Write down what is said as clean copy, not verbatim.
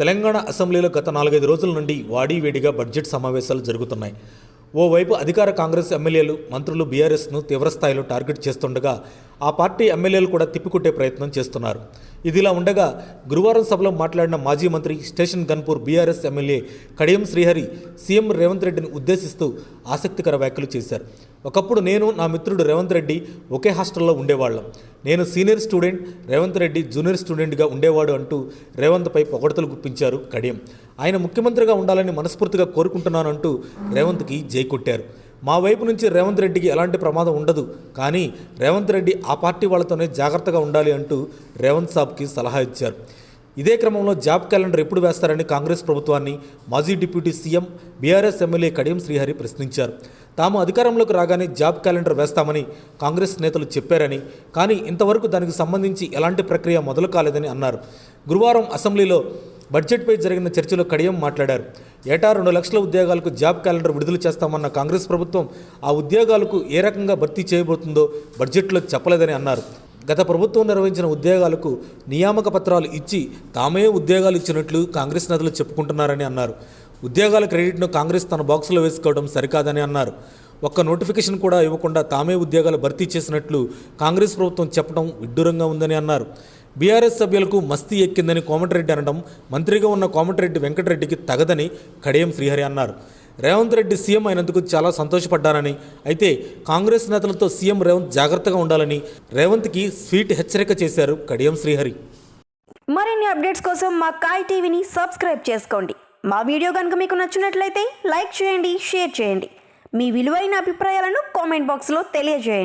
తెలంగాణ అసెంబ్లీలో గత 4-5 రోజుల నుండి వాడీవేడిగా బడ్జెట్ సమావేశాలు జరుగుతున్నాయి. ఓవైపు అధికార కాంగ్రెస్ ఎమ్మెల్యేలు, మంత్రులు బీఆర్ఎస్ను తీవ్రస్థాయిలో టార్గెట్ చేస్తుండగా ఆ పార్టీ ఎమ్మెల్యేలు కూడా తిప్పికొట్టే ప్రయత్నం చేస్తున్నారు. ఇదిలా ఉండగా గురువారం సభలో మాట్లాడిన మాజీ మంత్రి, Station Ghanpur BRS MLA Kadiyam Srihari CM Revanth రెడ్డిని ఉద్దేశిస్తూ ఆసక్తికర వ్యాఖ్యలు చేశారు. ఒకప్పుడు నేను, నా మిత్రుడు రేవంత్ రెడ్డి ఒకే హాస్టల్లో ఉండేవాళ్ళం. నేను senior student, Revanth Reddy junior స్టూడెంట్గా ఉండేవాడు అంటూ రేవంత్పై పొగడతలు గుప్పించారు కడియం. ఆయన ముఖ్యమంత్రిగా ఉండాలని మనస్ఫూర్తిగా కోరుకుంటున్నానంటూ రేవంత్కి జై కొట్టారు. మా వైపు నుంచి రేవంత్ రెడ్డికి ఎలాంటి ప్రమాదం ఉండదు, కానీ రేవంత్ రెడ్డి ఆ పార్టీ వాళ్ళతోనే జాగ్రత్తగా ఉండాలి అంటూ రేవంత్ సాబ్కి సలహా ఇచ్చారు. ఇదే క్రమంలో జాబ్ క్యాలెండర్ ఎప్పుడు వేస్తారని కాంగ్రెస్ ప్రభుత్వాన్ని మాజీ deputy CM, BRS MLA Kadiyam Srihari ప్రశ్నించారు. తాము అధికారంలోకి రాగానే జాబ్ క్యాలెండర్ వేస్తామని కాంగ్రెస్ నేతలు చెప్పారని, కానీ ఇంతవరకు దానికి సంబంధించి ఎలాంటి ప్రక్రియ మొదలు కాలేదని అన్నారు. గురువారం అసెంబ్లీలో బడ్జెట్పై జరిగిన చర్చలో కడియం మాట్లాడారు. ఏటా 2 లక్షల ఉద్యోగాలకు జాబ్ క్యాలెండర్ విడుదల చేస్తామన్న కాంగ్రెస్ ప్రభుత్వం ఆ ఉద్యోగాలకు ఏ రకంగా భర్తీ చేయబోతుందో బడ్జెట్లో చెప్పలేదని అన్నారు. గత ప్రభుత్వం నిర్వహించిన ఉద్యోగాలకు నియామక పత్రాలు ఇచ్చి తామే ఉద్యోగాలు ఇచ్చినట్లు కాంగ్రెస్ నేతలు చెప్పుకుంటున్నారని అన్నారు. ఉద్యోగాల క్రెడిట్ను కాంగ్రెస్ తన బాక్సులో వేసుకోవడం సరికాదని అన్నారు. ఒక్క నోటిఫికేషన్ కూడా ఇవ్వకుండా తామే ఉద్యోగాలు భర్తీ చేసినట్లు కాంగ్రెస్ ప్రభుత్వం చెప్పడం విడ్డూరంగా ఉందని అన్నారు. బీఆర్ఎస్ సభ్యులకు మస్తీ ఎక్కిందని కోమటిరెడ్డి అనడం మంత్రిగా ఉన్న కోమటిరెడ్డి వెంకటరెడ్డికి తగదని కడియం శ్రీహరి అన్నారు. రేవంత్ రెడ్డి సీఎం అయినందుకు చాలా సంతోషపడ్డానని, అయితే కాంగ్రెస్ నేతలతో సీఎం రేవంత్ జాగ్రత్తగా ఉండాలని రేవంత్కి స్వీట్ హెచ్చరిక చేశారు కడియం శ్రీహరి. మరిన్ని అప్డేట్స్ కోసం మా కాయ్ టీవీని సబ్స్క్రైబ్ చేసుకోండి. మా వీడియో కనుక మీకు నచ్చినట్లయితే లైక్ చేయండి, షేర్ చేయండి. మీ విలువైన అభిప్రాయాలను కామెంట్ బాక్స్లో తెలియజేయండి.